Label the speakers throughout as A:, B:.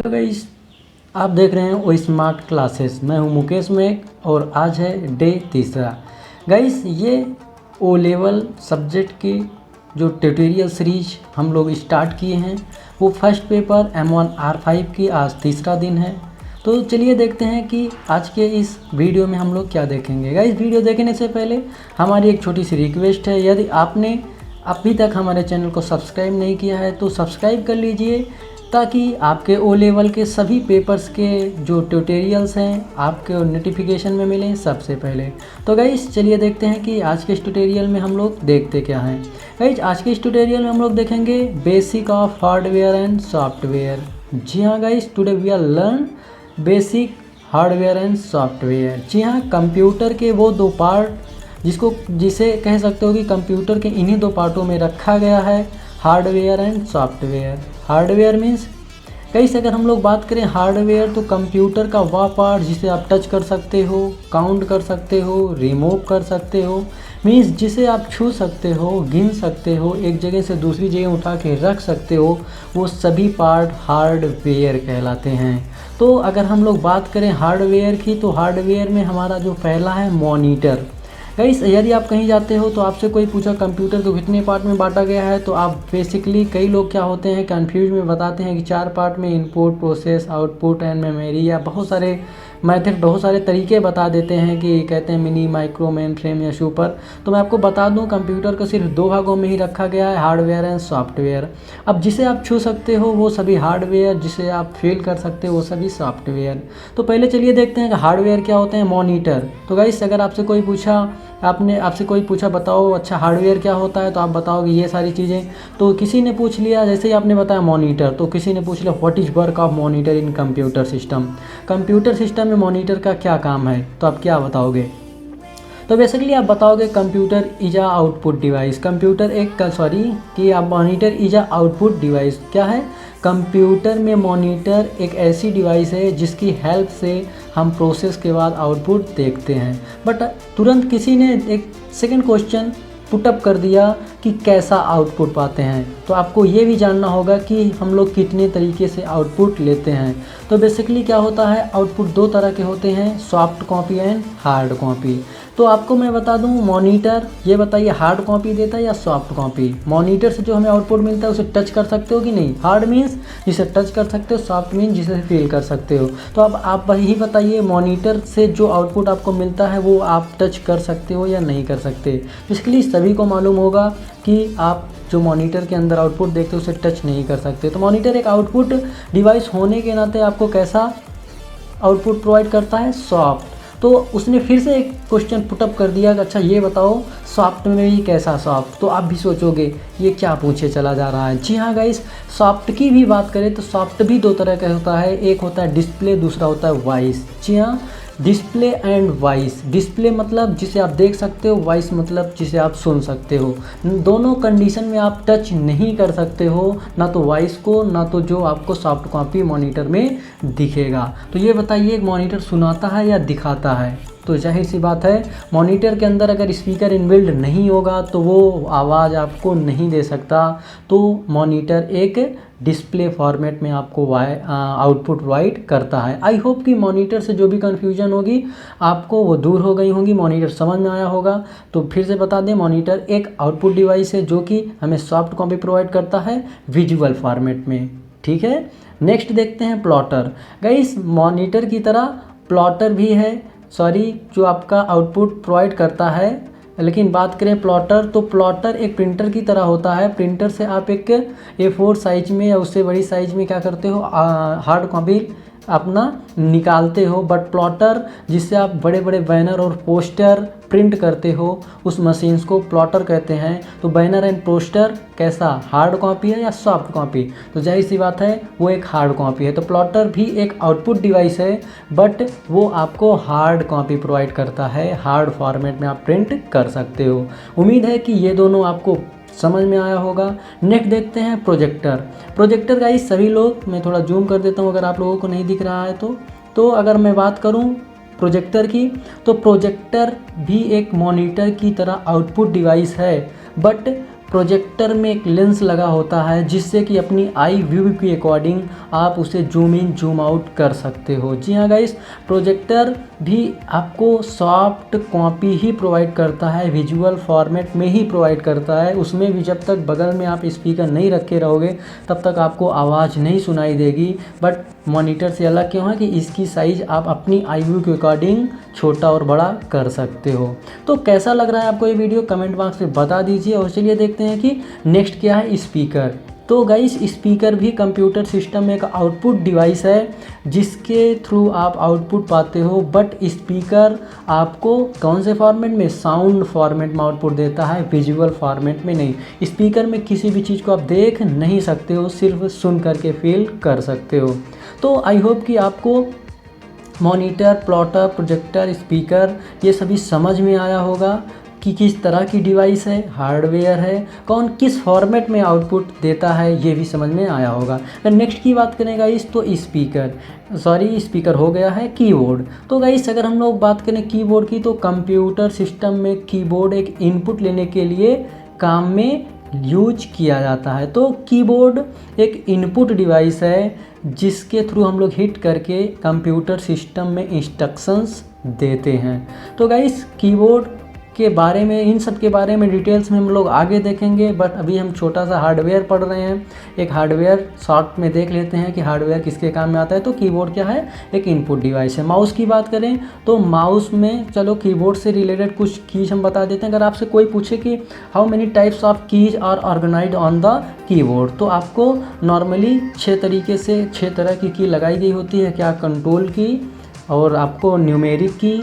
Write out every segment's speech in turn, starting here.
A: Hello guys, आप देख रहे हैं ओ स्मार्ट क्लासेस। मैं हूं मुकेश मेघ और आज है डे तीसरा। गाइस, ये ओ लेवल सब्जेक्ट की जो ट्यूटोरियल सीरीज हम लोग स्टार्ट किए हैं वो फर्स्ट पेपर M1R5 की आज तीसरा दिन है। तो चलिए देखते हैं कि आज के इस वीडियो में हम लोग क्या देखेंगे। गाइस, वीडियो देखने से पहले हमारी एक छोटी सी रिक्वेस्ट है, यदि आपने अभी तक हमारे चैनल को सब्सक्राइब नहीं किया है तो सब्सक्राइब कर लीजिए ताकि आपके ओ लेवल के सभी पेपर्स के जो ट्यूटोरियल्स हैं आपके नोटिफिकेशन में मिलें सबसे पहले। तो गाइस चलिए देखते हैं कि आज के इस ट्यूटोरियल में हम लोग देखते क्या हैं। गाइस, आज के इस ट्यूटोरियल में हम लोग देखेंगे basic of hardware and software. जी हाँ guys, today we are learn basic hardware and software. जी हाँ, कंप्यूटर के वो दो पार्ट जिसे कह सकते हो कि कंप्यूटर के इन्हीं दो पार्टों में रखा गया है, hardware and software. Hardware means कहीं अगर हम लोग बात करें हार्डवेयर तो कंप्यूटर का वह पार्ट जिसे आप टच कर सकते हो, काउंट कर सकते हो, रिमूव कर सकते हो, मीन्स जिसे आप छू सकते हो, गिन सकते हो, एक जगह से दूसरी जगह उठा के रख सकते हो, वो सभी पार्ट हार्डवेयर कहलाते हैं। तो अगर हम लोग बात करें हार्डवेयर की तो हार्डवेयर में हमारा जो पहला है मॉनिटर। गाइस, यदि आप कहीं जाते हो तो आपसे कोई पूछा कंप्यूटर को कितने पार्ट में बांटा गया है तो आप बेसिकली कई लोग क्या होते हैं कंफ्यूज में बताते हैं कि 4 पार्ट में input, process, output and memory, या बहुत सारे मेथड, बहुत सारे तरीके बता देते हैं कि कहते हैं मिनी, माइक्रो, मेन फ्रेम या सुपर। तो मैं आपको बता दूं कंप्यूटर को सिर्फ 2 भागों में ही रखा गया है, हार्डवेयर एंड सॉफ्टवेयर। अब जिसे आप छू सकते हो वो सभी हार्डवेयर, जिसे आप फील कर सकते हो वो सभी सॉफ्टवेयर। तो पहले चलिए देखते हैं कि हार्डवेयर क्या होते हैं। मॉनिटर। तो गाइस, अगर आपसे कोई पूछा बताओ अच्छा हार्डवेयर क्या होता है तो आप बताओगे ये सारी चीज़ें। तो किसी ने पूछ लिया, जैसे ही आपने बताया मॉनिटर, तो किसी ने पूछ लिया what is work of monitor in computer system. Computer system में मॉनिटर का क्या काम है, तो आप क्या बताओगे? तो बेसिकली आप बताओगे computer is a output device. Monitor is a output device. क्या है? कंप्यूटर में मॉनिटर एक ऐसी डिवाइस है जिसकी हेल्प से हम प्रोसेस के बाद आउटपुट देखते हैं। बट तुरंत किसी ने एक सेकंड क्वेश्चन पुटअप कर दिया कि कैसा आउटपुट पाते हैं। तो आपको ये भी जानना होगा कि हम लोग कितने तरीके से आउटपुट लेते हैं। तो बेसिकली क्या होता है, आउटपुट 2 तरह के होते हैं, soft copy and hard copy. तो आपको मैं बता दूं, मॉनिटर ये बताइए हार्ड कॉपी देता है या सॉफ्ट कॉपी? मॉनिटर से जो हमें आउटपुट मिलता है उसे टच कर सकते हो कि नहीं? हार्ड मीन्स जिसे टच कर सकते हो, सॉफ्ट मीन्स जिसे फील कर सकते हो। तो अब आप वही बताइए, मॉनिटर से जो आउटपुट आपको मिलता है वो आप टच कर सकते हो या नहीं कर सकते? बेसिकली सभी को मालूम होगा कि आप जो मॉनिटर के अंदर आउटपुट देखते हो उसे टच नहीं कर सकते। तो मॉनिटर एक आउटपुट डिवाइस होने के नाते आपको कैसा आउटपुट प्रोवाइड करता है? सॉफ्ट। तो उसने फिर से एक क्वेश्चन पुटअप कर दिया कि अच्छा ये बताओ सॉफ्ट में भी कैसा सॉफ्ट। तो आप भी सोचोगे ये क्या पूछे चला जा रहा है। जी हाँ गाइस, सॉफ्ट की भी बात करें तो सॉफ्ट भी 2 तरह का होता है, एक होता है डिस्प्ले, दूसरा होता है वॉइस। जी हाँ, डिस्प्ले एंड वॉइस। डिस्प्ले मतलब जिसे आप देख सकते हो, वॉइस मतलब जिसे आप सुन सकते हो। दोनों कंडीशन में आप टच नहीं कर सकते हो, ना तो वॉइस को ना तो जो आपको सॉफ्ट कॉपी मॉनिटर में दिखेगा। तो ये बताइए मॉनिटर सुनाता है या दिखाता है? तो जाहिर सी बात है मॉनिटर के अंदर अगर स्पीकर इनबिल्ड नहीं होगा तो वो आवाज़ आपको नहीं दे सकता। तो मॉनिटर एक डिस्प्ले फॉर्मेट में आपको आउटपुट प्रोवाइड करता है। आई होप कि मॉनिटर से जो भी कन्फ्यूजन होगी आपको वो दूर हो गई होंगी, मॉनिटर समझ में आया होगा। तो फिर से बता दें, मॉनिटर एक आउटपुट डिवाइस है जो कि हमें सॉफ्ट कॉपी प्रोवाइड करता है विजुअल फॉर्मेट में। ठीक है, नेक्स्ट देखते हैं प्लॉटर। गाइस, मॉनिटर की तरह प्लॉटर भी है, जो आपका आउटपुट प्रोवाइड करता है। लेकिन बात करें प्लॉटर, तो प्लॉटर एक प्रिंटर की तरह होता है। प्रिंटर से आप एक A4 साइज में या उससे बड़ी साइज में क्या करते हो, हार्ड कॉपी अपना निकालते हो। बट प्लॉटर जिससे आप बड़े बड़े बैनर और पोस्टर प्रिंट करते हो उस मशीन्स को प्लॉटर कहते हैं। तो बैनर एंड पोस्टर कैसा, हार्ड कॉपी है या सॉफ्ट कॉपी? तो जाहिर सी बात है वो एक हार्ड कॉपी है। तो प्लॉटर भी एक आउटपुट डिवाइस है बट वो आपको हार्ड कॉपी प्रोवाइड करता है, हार्ड फॉर्मेट में आप प्रिंट कर सकते हो। उम्मीद है कि ये दोनों आपको समझ में आया होगा। नेक्स्ट देखते हैं प्रोजेक्टर। प्रोजेक्टर का इस सभी लोग, मैं थोड़ा जूम कर देता हूँ अगर आप लोगों को नहीं दिख रहा है तो अगर मैं बात करूँ प्रोजेक्टर की, तो प्रोजेक्टर भी एक मॉनिटर की तरह आउटपुट डिवाइस है। बट प्रोजेक्टर में एक लेंस लगा होता है जिससे कि अपनी आई व्यू के अकॉर्डिंग आप उसे जूम इन जूम आउट कर सकते हो। जी हाँ गाइस, प्रोजेक्टर भी आपको सॉफ्ट कॉपी ही प्रोवाइड करता है, विजुअल फॉर्मेट में ही प्रोवाइड करता है। उसमें भी जब तक बगल में आप स्पीकर नहीं रखे रहोगे तब तक आपको आवाज़ नहीं सुनाई देगी। बट मॉनिटर से अलग क्यों है कि इसकी साइज़ आप अपनी आई व्यू के अकॉर्डिंग छोटा और बड़ा कर सकते हो। तो कैसा लग रहा है आपको ये वीडियो, कमेंट बॉक्स में बता दीजिए। और चलिए देखते हैं कि नेक्स्ट क्या है, स्पीकर। तो गाइस, स्पीकर भी कंप्यूटर सिस्टम में एक आउटपुट डिवाइस है जिसके थ्रू आप आउटपुट पाते हो। बट स्पीकर आपको कौन से फॉर्मेट में, साउंड फॉर्मेट में आउटपुट देता है, विजुअल फॉर्मेट में नहीं। स्पीकर में किसी भी चीज़ को आप देख नहीं सकते हो, सिर्फ सुन करके फील कर सकते हो। तो आई होप कि आपको मॉनिटर, प्लॉटर, प्रोजेक्टर, स्पीकर ये सभी समझ में आया होगा कि किस तरह की डिवाइस है, हार्डवेयर है, कौन किस फॉर्मेट में आउटपुट देता है, ये भी समझ में आया होगा। अगर नेक्स्ट की बात करें गाइस तो स्पीकर हो गया है कीबोर्ड। तो गाइस अगर हम लोग बात करें कीबोर्ड की तो कंप्यूटर सिस्टम में कीबोर्ड एक इनपुट लेने के लिए काम में यूज किया जाता है। तो कीबोर्ड एक इनपुट डिवाइस है जिसके थ्रू हम लोग हिट करके कंप्यूटर सिस्टम में इंस्ट्रक्शंस देते हैं। तो गाइस कीबोर्ड के बारे में, इन सब के बारे में डिटेल्स में हम लोग आगे देखेंगे। बट अभी हम छोटा सा हार्डवेयर पढ़ रहे हैं, एक हार्डवेयर शॉर्ट में देख लेते हैं कि हार्डवेयर किसके काम में आता है। तो कीबोर्ड क्या है, एक इनपुट डिवाइस है। माउस की बात करें तो माउस में, चलो कीबोर्ड से रिलेटेड कुछ कीज हम बता देते हैं। अगर आपसे कोई पूछे कि how many types of keys are organised on the keyboard, तो आपको नॉर्मली 6 तरह की लगाई गई होती है। क्या, कंट्रोल की, और आपको न्यूमेरिक की,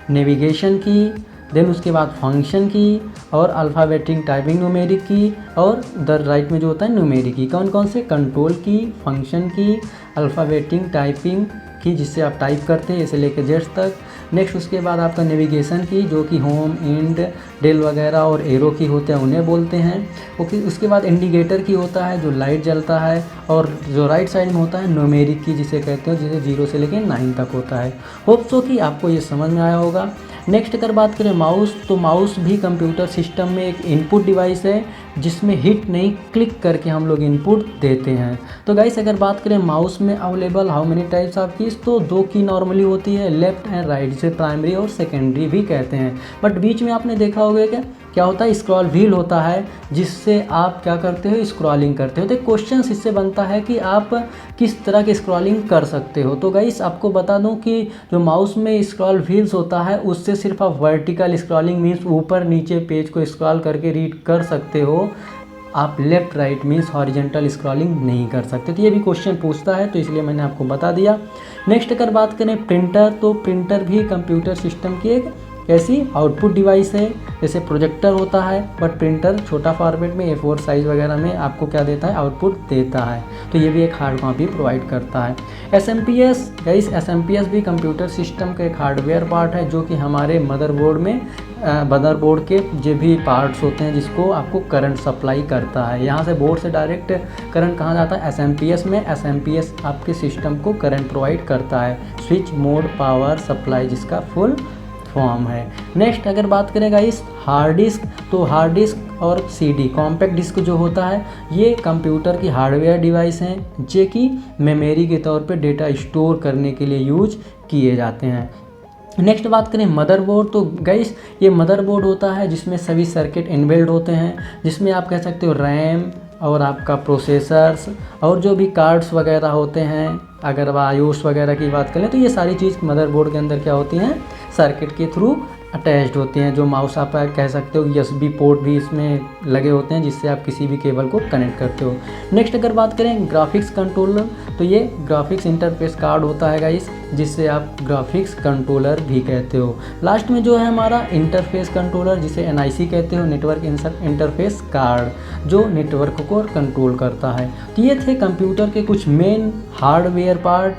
A: नेविगेशन की, देन उसके बाद फंक्शन की, और अल्फ़ाबेटिक टाइपिंग न्यूमेरिक की, और उधर राइट में जो होता है न्यूमेरिक की। कौन कौन से, कंट्रोल की, फंक्शन की, अल्फ़ाबेटिक टाइपिंग की जिससे आप टाइप करते हैं, इसे लेकर जेड्स तक। नेक्स्ट उसके बाद आपका नेविगेशन की जो कि होम, इंड, डेल वगैरह और एरो की होते हैं, उन्हें बोलते हैं। ओके, उसके बाद इंडिकेटर की होता है जो लाइट जलता है, और जो राइट साइड में होता है न्यूमेरिक की जिसे कहते हैं, जिसे 0 से लेकर 9 तक होता है। होप सो कि आपको ये समझ में आया होगा। नेक्स्ट अगर बात करें माउस, तो माउस भी कंप्यूटर सिस्टम में एक इनपुट डिवाइस है जिसमें हिट नहीं, क्लिक करके हम लोग इनपुट देते हैं। तो गाइस अगर बात करें माउस में available how many types of keys, तो 2 की नॉर्मली होती है, लेफ्ट एंड राइट, जिसे प्राइमरी और सेकेंडरी भी कहते हैं। बट बीच में आपने देखा होगा क्या होता है, स्क्रॉल व्हील होता है जिससे आप क्या करते हो, स्क्रॉलिंग करते हो। तो क्वेश्चन इससे बनता है कि आप किस तरह की स्क्रॉलिंग कर सकते हो। तो गाइस आपको बता दूं कि जो माउस में स्क्रॉल व्हील्स होता है उससे सिर्फ आप वर्टिकल स्क्रॉलिंग मीन्स ऊपर नीचे पेज को स्क्रॉल करके रीड कर सकते हो, आप left right means horizontal scrolling नहीं कर सकते। तो ये भी क्वेश्चन पूछता है, तो इसलिए मैंने आपको बता दिया। नेक्स्ट अगर बात करें प्रिंटर, तो प्रिंटर भी कंप्यूटर सिस्टम की एक ऐसी आउटपुट डिवाइस है जैसे प्रोजेक्टर होता है, बट प्रिंटर छोटा फॉर्मेट में A4 साइज़ वगैरह में आपको क्या देता है, आउटपुट देता है। तो ये भी एक हार्ड कॉपी प्रोवाइड करता है। SMPS, गाइस SMPS भी कंप्यूटर सिस्टम का एक हार्डवेयर पार्ट है जो कि हमारे मदरबोर्ड के जो भी पार्ट्स होते हैं जिसको आपको करंट सप्लाई करता है। यहाँ से बोर्ड से डायरेक्ट करंट कहाँ जाता है, SMPS में। SMPS आपके सिस्टम को करंट प्रोवाइड करता है, स्विच मोड पावर सप्लाई जिसका फुल फॉर्म है। नेक्स्ट अगर बात करें गाइस हार्ड डिस्क, तो हार्ड डिस्क और CD कॉम्पैक्ट डिस्क जो होता है ये कंप्यूटर की हार्डवेयर डिवाइस हैं जो कि मेमोरी के तौर पे डेटा स्टोर करने के लिए यूज किए जाते हैं। नेक्स्ट बात करें मदरबोर्ड, तो गाइस ये मदरबोर्ड होता है जिसमें सभी सर्किट इनबिल्ड होते हैं, जिसमें आप कह सकते हो रैम और आपका प्रोसेसर्स और जो भी कार्ड्स वगैरह होते हैं। अगर बायोस वगैरह की बात करें तो ये सारी चीज़ मदरबोर्ड के अंदर क्या होती हैं, सर्किट के थ्रू अटैच्ड होती हैं। जो माउस आप कह सकते हो USB पोर्ट भी इसमें लगे होते हैं जिससे आप किसी भी केबल को कनेक्ट करते हो। नेक्स्ट अगर बात करें ग्राफिक्स कंट्रोलर, तो ये ग्राफिक्स इंटरफेस कार्ड होता है गाइस जिससे आप ग्राफिक्स कंट्रोलर भी कहते हो। लास्ट में जो है हमारा इंटरफेस कंट्रोलर जिसे NIC कहते हो, नेटवर्क इंटरफेस कार्ड, जो नेटवर्क को कंट्रोल करता है। तो ये थे कंप्यूटर के कुछ मेन हार्डवेयर पार्ट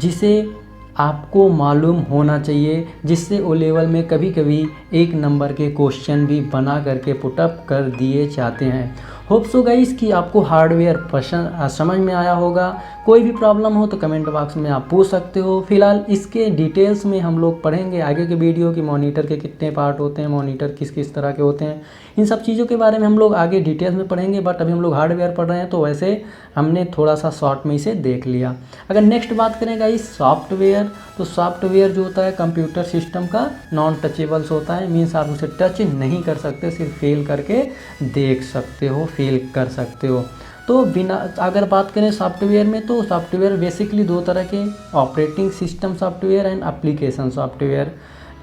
A: जिसे आपको मालूम होना चाहिए, जिससे O लेवल में कभी कभी 1 नंबर के क्वेश्चन भी बना करके पुटअप कर दिए जाते हैं। होप सो गाइस कि आपको हार्डवेयर पसंद समझ में आया होगा। कोई भी प्रॉब्लम हो तो कमेंट बॉक्स में आप पूछ सकते हो। फिलहाल इसके डिटेल्स में हम लोग पढ़ेंगे आगे के वीडियो की मॉनिटर के कितने पार्ट होते हैं, मॉनिटर किस किस तरह के होते हैं, इन सब चीज़ों के बारे में हम लोग आगे डिटेल्स में पढ़ेंगे। बट अभी हम लोग हार्डवेयर पढ़ रहे हैं तो वैसे हमने थोड़ा सा शॉर्ट में इसे देख लिया। अगर नेक्स्ट बात करें गाइस सॉफ्टवेयर, तो सॉफ्टवेयर जो होता है कंप्यूटर सिस्टम का नॉन टचेबल्स होता है, मीन्स आप उसे टच नहीं कर सकते, सिर्फ फेल करके देख सकते हो, फील कर सकते हो। तो बिना अगर बात करें सॉफ्टवेयर में, तो सॉफ्टवेयर बेसिकली दो तरह के, operating system software and application software.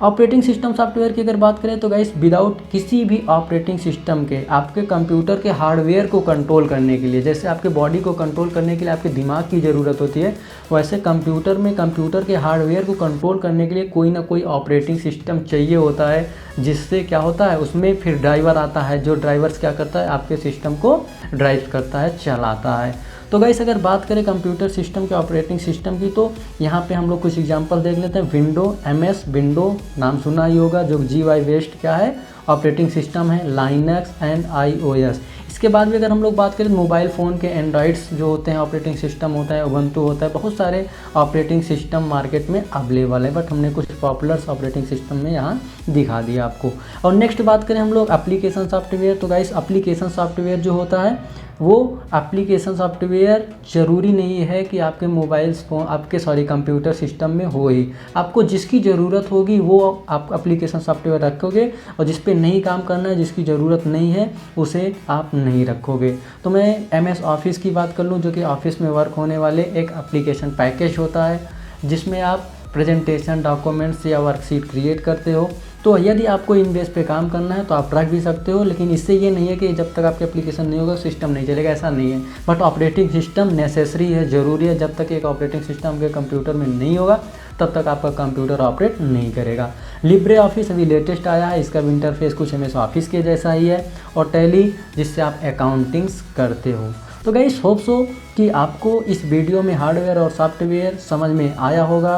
A: Operating system software की अगर बात करें तो गाइस विदाउट किसी भी ऑपरेटिंग सिस्टम के आपके कंप्यूटर के हार्डवेयर को कंट्रोल करने के लिए, जैसे आपके बॉडी को कंट्रोल करने के लिए आपके दिमाग की ज़रूरत होती है, वैसे कंप्यूटर में कंप्यूटर के हार्डवेयर को कंट्रोल करने के लिए कोई ना कोई ऑपरेटिंग सिस्टम चाहिए होता है, जिससे क्या होता है उसमें फिर ड्राइवर आता है, जो ड्राइवर्स क्या करता है आपके सिस्टम को ड्राइव करता है, चलाता है। तो गाइस अगर बात करें कंप्यूटर सिस्टम के ऑपरेटिंग सिस्टम की, तो यहाँ पे हम लोग कुछ एग्जांपल देख लेते हैं। विंडो, MS विंडो नाम सुना ही होगा, जो GUI बेस्ड क्या है ऑपरेटिंग सिस्टम है। Linux and iOS। इसके बाद भी अगर हम लोग बात करें मोबाइल फ़ोन के एंड्रॉइड्स जो होते हैं ऑपरेटिंग सिस्टम होता है, उबंटू होता है, बहुत सारे ऑपरेटिंग सिस्टम मार्केट में अवेलेबल है, बट हमने कुछ पॉपुलर ऑपरेटिंग सिस्टम में यहाँ दिखा दिया आपको। और नेक्स्ट बात करें हम लोग एप्लीकेशन सॉफ्टवेयर, तो गाइस एप्लीकेशन सॉफ्टवेयर जो होता है वो एप्लीकेशन सॉफ्टवेयर ज़रूरी नहीं है कि आपके मोबाइल फ़ोन आपके कंप्यूटर सिस्टम में हो ही, आपको जिसकी ज़रूरत होगी वो आप एप्लीकेशन सॉफ्टवेयर रखोगे, और जिस पे नहीं काम करना है, जिसकी ज़रूरत नहीं है, उसे आप नहीं रखोगे। तो मैं MS ऑफिस की बात कर लूँ, जो कि ऑफिस में वर्क होने वाले एक एप्लीकेशन पैकेज होता है, जिसमें आप प्रेजेंटेशन, डॉक्यूमेंट्स या वर्कशीट क्रिएट करते हो। तो यदि आपको इन बेस पे काम करना है तो आप रख भी सकते हो, लेकिन इससे ये नहीं है कि जब तक आपकी एप्लीकेशन नहीं होगा सिस्टम नहीं चलेगा, ऐसा नहीं है। बट ऑपरेटिंग सिस्टम नेसेसरी है, ज़रूरी है। जब तक एक ऑपरेटिंग सिस्टम के कंप्यूटर में नहीं होगा तब तक आपका कंप्यूटर ऑपरेट नहीं करेगा। लिब्रे ऑफिस अभी लेटेस्ट आया है, इसका भी इंटरफेस कुछ MS ऑफिस के जैसा ही है, और टैली जिससे आप अकाउंटिंग्स करते हो। तो गाइस होप सो कि आपको इस वीडियो में हार्डवेयर और सॉफ्टवेयर समझ में आया होगा।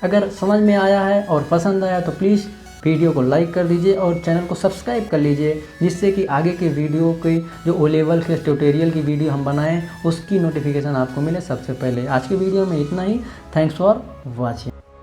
A: अगर समझ में आया है और पसंद आया तो प्लीज़ वीडियो को लाइक कर दीजिए और चैनल को सब्सक्राइब कर लीजिए, जिससे कि आगे के वीडियो के जो O लेवल के ट्यूटोरियल की वीडियो हम बनाएं उसकी नोटिफिकेशन आपको मिले सबसे पहले। आज के वीडियो में इतना ही। Thanks for watching.